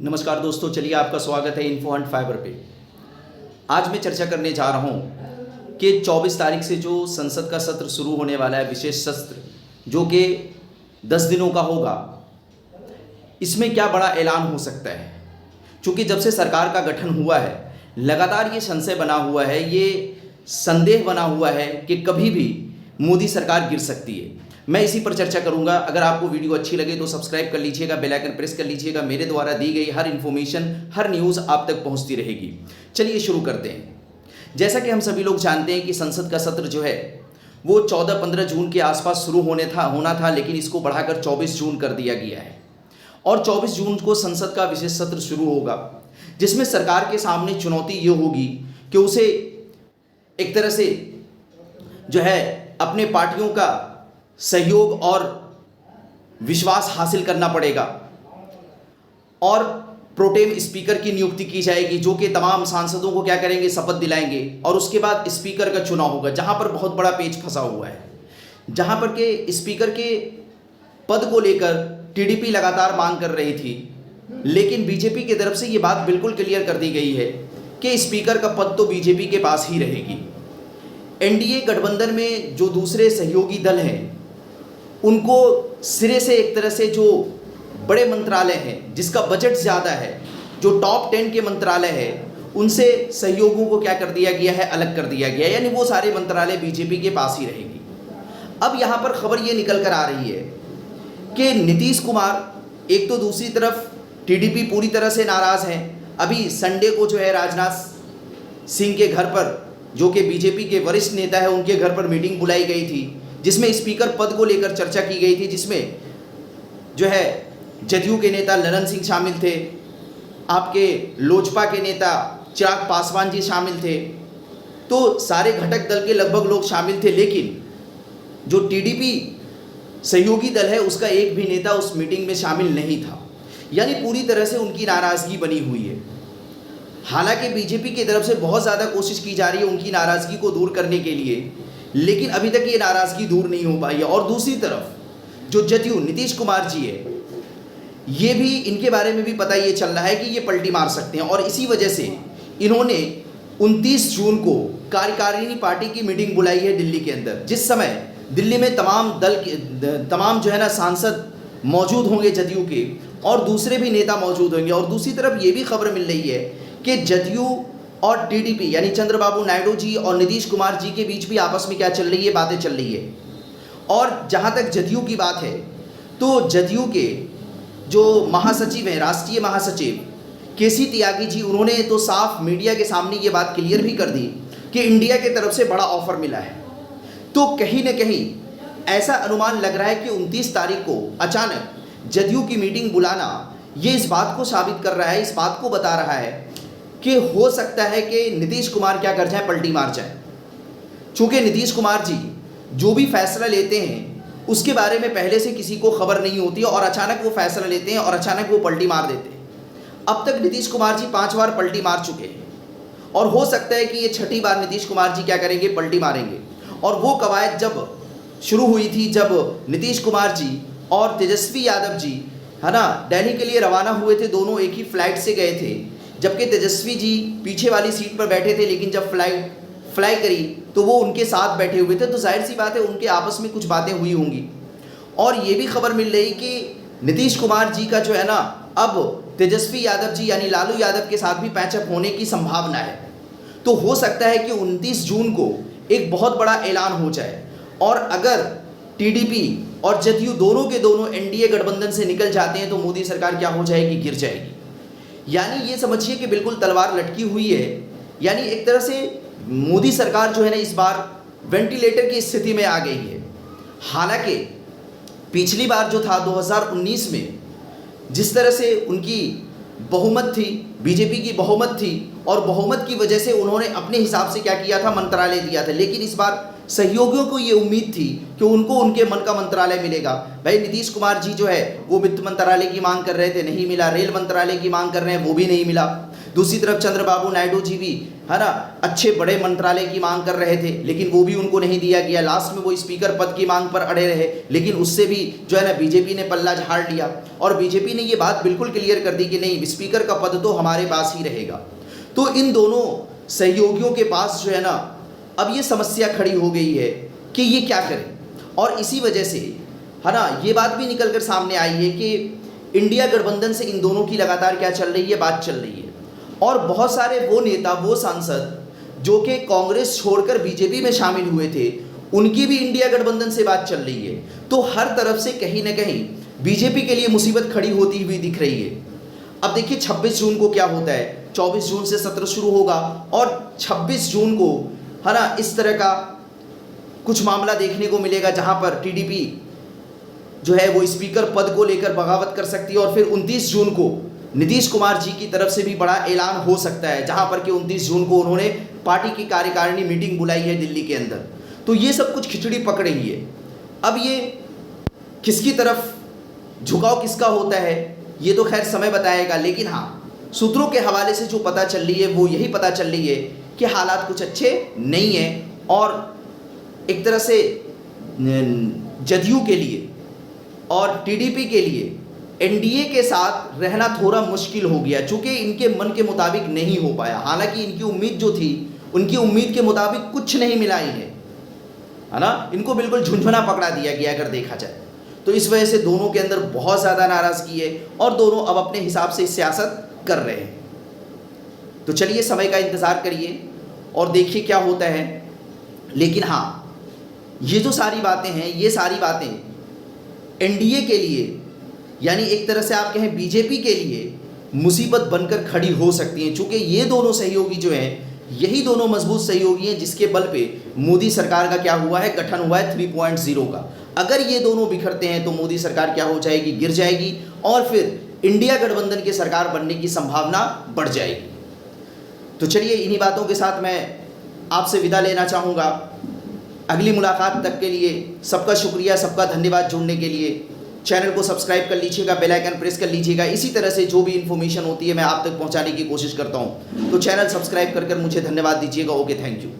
नमस्कार दोस्तों, चलिए आपका स्वागत है इन्फो हंट फाइबर पे। आज मैं चर्चा करने जा रहा हूँ कि 24 तारीख से जो संसद का सत्र शुरू होने वाला है, विशेष सत्र जो कि 10 दिनों का होगा, इसमें क्या बड़ा ऐलान हो सकता है। क्योंकि जब से सरकार का गठन हुआ है, लगातार ये संशय बना हुआ है, ये संदेह बना हुआ है कि कभी भी मोदी सरकार गिर सकती है। मैं इसी पर चर्चा करूंगा। अगर आपको वीडियो अच्छी लगे तो सब्सक्राइब कर लीजिएगा, बेल आइकन प्रेस कर लीजिएगा। मेरे द्वारा दी गई हर इन्फॉर्मेशन, हर न्यूज़ आप तक पहुंचती रहेगी। चलिए शुरू करते हैं। जैसा कि हम सभी लोग जानते हैं कि संसद का सत्र जो है वो 14-15 जून के आसपास शुरू होना था, लेकिन इसको बढ़ाकर 24 जून कर दिया गया है। और 24 जून को संसद का विशेष सत्र शुरू होगा, जिसमें सरकार के सामने चुनौती ये होगी कि उसे एक तरह से जो है अपने पार्टियों का सहयोग और विश्वास हासिल करना पड़ेगा और प्रोटेम स्पीकर की नियुक्ति की जाएगी, जो कि तमाम सांसदों को क्या करेंगे, शपथ दिलाएंगे। और उसके बाद स्पीकर का चुनाव होगा, जहां पर बहुत बड़ा पेच फंसा हुआ है, जहां पर के स्पीकर के पद को लेकर टीडीपी लगातार मांग कर रही थी, लेकिन बीजेपी की तरफ से ये बात बिल्कुल क्लियर कर दी गई है कि स्पीकर का पद तो बीजेपी के पास ही रहेगी। एनडीए गठबंधन में जो दूसरे सहयोगी दल हैं, उनको सिरे से एक तरह से जो बड़े मंत्रालय हैं, जिसका बजट ज़्यादा है, जो टॉप 10 के मंत्रालय हैं, उनसे सहयोगों को क्या कर दिया गया है, अलग कर दिया गया है। यानी वो सारे मंत्रालय बीजेपी के पास ही रहेंगी। अब यहाँ पर खबर ये निकल कर आ रही है कि नीतीश कुमार एक तो, दूसरी तरफ टीडीपी पूरी तरह से नाराज़ हैं। अभी संडे को जो है राजनाथ सिंह के घर पर, जो कि बीजेपी के वरिष्ठ नेता है, उनके घर पर मीटिंग बुलाई गई थी, जिसमें स्पीकर पद को लेकर चर्चा की गई थी, जिसमें जो है जदयू के नेता ललन सिंह शामिल थे, आपके लोजपा के नेता चिराग पासवान जी शामिल थे। तो सारे घटक दल के लगभग लोग शामिल थे, लेकिन जो टीडीपी सहयोगी दल है उसका एक भी नेता उस मीटिंग में शामिल नहीं था। यानी पूरी तरह से उनकी नाराज़गी बनी हुई है। हालांकि बीजेपी की तरफ से बहुत ज़्यादा कोशिश की जा रही है उनकी नाराज़गी को दूर करने के लिए, लेकिन अभी तक ये नाराज़गी दूर नहीं हो पाई है। और दूसरी तरफ जो जदयू नीतीश कुमार जी है, ये भी, इनके बारे में भी पता ये चल रहा है कि ये पलटी मार सकते हैं। और इसी वजह से इन्होंने 29 जून को कार्यकारिणी पार्टी की मीटिंग बुलाई है दिल्ली के अंदर, जिस समय दिल्ली में तमाम जो है ना सांसद मौजूद होंगे जदयू के, और दूसरे भी नेता मौजूद होंगे। और दूसरी तरफ ये भी खबर मिल रही है कि जदयू और टीडीपी यानी चंद्रबाबू नायडू जी और नीतीश कुमार जी के बीच भी आपस में क्या चल रही है, बातें चल रही है। और जहाँ तक जदयू की बात है, तो जदयू के जो महासचिव हैं, राष्ट्रीय महासचिव केसी त्यागी जी, उन्होंने तो साफ मीडिया के सामने ये बात क्लियर भी कर दी कि इंडिया की तरफ से बड़ा ऑफर मिला है। तो कहीं न कहीं ऐसा अनुमान लग रहा है कि 29 तारीख को अचानक जदयू की मीटिंग बुलाना ये इस बात को साबित कर रहा है, इस बात को बता रहा है कि हो सकता है कि नीतीश कुमार क्या कर जाए, पलटी मार जाए। चूँकि नीतीश कुमार जी जो भी फैसला लेते हैं उसके बारे में पहले से किसी को खबर नहीं होती और अचानक वो फैसला लेते हैं और अचानक वो पलटी मार देते हैं। अब तक नीतीश कुमार जी 5 बार पलटी मार चुके हैं और हो सकता है कि ये 6ठी बार नीतीश कुमार जी क्या करेंगे, पलटी मारेंगे। और वो कवायद जब शुरू हुई थी, जब नीतीश कुमार जी और तेजस्वी यादव जी है ना दिल्ली के लिए रवाना हुए थे, दोनों एक ही फ्लाइट से गए थे, जबकि तेजस्वी जी पीछे वाली सीट पर बैठे थे, लेकिन जब फ्लाइट फ्लाई करी तो वो उनके साथ बैठे हुए थे। तो जाहिर सी बात है उनके आपस में कुछ बातें हुई होंगी। और ये भी खबर मिल रही कि नीतीश कुमार जी का जो है ना, अब तेजस्वी यादव जी यानी लालू यादव के साथ भी पैचअप होने की संभावना है। तो हो सकता है कि 29 जून को एक बहुत बड़ा ऐलान हो जाए। और अगर टीडीपी और जदयू दोनों के दोनों एनडीए गठबंधन से निकल जाते हैं तो मोदी सरकार क्या हो जाएगी, गिर जाएगी। यानी ये समझिए कि बिल्कुल तलवार लटकी हुई है। यानी एक तरह से मोदी सरकार जो है ना इस बार वेंटिलेटर की स्थिति में आ गई है। हालांकि पिछली बार जो था 2019 में, जिस तरह से उनकी बहुमत थी, बीजेपी की बहुमत थी, और बहुमत की वजह से उन्होंने अपने हिसाब से क्या किया था, मंत्रालय दिया था। लेकिन इस बार सहयोगियों को ये उम्मीद थी कि उनको उनके मन का मंत्रालय मिलेगा। भाई नीतीश कुमार जी जो है वो वित्त मंत्रालय की मांग कर रहे थे, नहीं मिला। रेल मंत्रालय की मांग कर रहे हैं, वो भी नहीं मिला। दूसरी तरफ चंद्रबाबू नायडू जी भी, है ना, अच्छे बड़े मंत्रालय की मांग कर रहे थे, लेकिन वो भी उनको नहीं दिया गया। लास्ट में वो स्पीकर पद की मांग पर अड़े रहे, लेकिन उससे भी जो है ना बीजेपी ने पल्ला झाड़ लिया और बीजेपी ने ये बात बिल्कुल क्लियर कर दी कि नहीं, स्पीकर का पद तो हमारे पास ही रहेगा। तो इन दोनों सहयोगियों के पास जो है ना अब ये समस्या खड़ी हो गई है कि ये क्या करें। और इसी वजह से, है ना, ये बात भी निकल कर सामने आई है कि इंडिया गठबंधन से इन दोनों की लगातार क्या चल रही है, बात चल रही है। और बहुत सारे वो नेता, वो सांसद जो कि कांग्रेस छोड़कर बीजेपी में शामिल हुए थे, उनकी भी इंडिया गठबंधन से बात चल रही है। तो हर तरफ से कहीं ना कहीं बीजेपी के लिए मुसीबत खड़ी होती हुई दिख रही है। अब देखिए 26 जून को क्या होता है, 24 जून से सत्र शुरू होगा और 26 जून को, है ना, इस तरह का कुछ मामला देखने को मिलेगा जहां पर टीडीपी जो है वो स्पीकर पद को लेकर बगावत कर सकती है। और फिर 29 जून को नीतीश कुमार जी की तरफ से भी बड़ा ऐलान हो सकता है, जहां पर कि 29 जून को उन्होंने पार्टी की कार्यकारिणी मीटिंग बुलाई है दिल्ली के अंदर। तो ये सब कुछ खिचड़ी पकड़ रही है। अब ये किसकी तरफ झुकाव किसका होता है ये तो खैर समय बताएगा, लेकिन हाँ, सूत्रों के हवाले से जो पता चल रही है वो यही पता चल रही है कि हालात कुछ अच्छे नहीं हैं और एक तरह से जदयू के लिए और टीडीपी के लिए एनडीए के साथ रहना थोड़ा मुश्किल हो गया, चूँकि इनके मन के मुताबिक नहीं हो पाया। हालांकि इनकी उम्मीद जो थी, उनकी उम्मीद के मुताबिक कुछ नहीं मिला इन्हें, है ना, इनको बिल्कुल झुंझुना पकड़ा दिया गया अगर देखा जाए तो। इस वजह से दोनों के अंदर बहुत ज़्यादा नाराज़गी है और दोनों अब अपने हिसाब से सियासत कर रहे हैं। तो चलिए समय का इंतज़ार करिए और देखिए क्या होता है। लेकिन हाँ, ये जो सारी बातें हैं, ये सारी बातें एनडीए के लिए, यानी एक तरह से आप कहें बीजेपी के लिए मुसीबत बनकर खड़ी हो सकती हैं, चूँकि ये दोनों सहयोगी जो हैं, यही दोनों मजबूत सहयोगी हैं जिसके बल पे मोदी सरकार का क्या हुआ है, गठन हुआ है 3.0 का। अगर ये दोनों बिखरते हैं तो मोदी सरकार क्या हो जाएगी, गिर जाएगी और फिर इंडिया गठबंधन की सरकार बनने की संभावना बढ़ जाएगी। तो चलिए इन्हीं बातों के साथ मैं आपसे विदा लेना चाहूँगा। अगली मुलाकात तक के लिए सबका शुक्रिया, सबका धन्यवाद जुड़ने के लिए। चैनल को सब्सक्राइब कर लीजिएगा, बेल आइकन प्रेस कर लीजिएगा। इसी तरह से जो भी इन्फॉर्मेशन होती है मैं आप तक पहुंचाने की कोशिश करता हूं। तो चैनल सब्सक्राइब कर मुझे धन्यवाद दीजिएगा। Okay, thank you.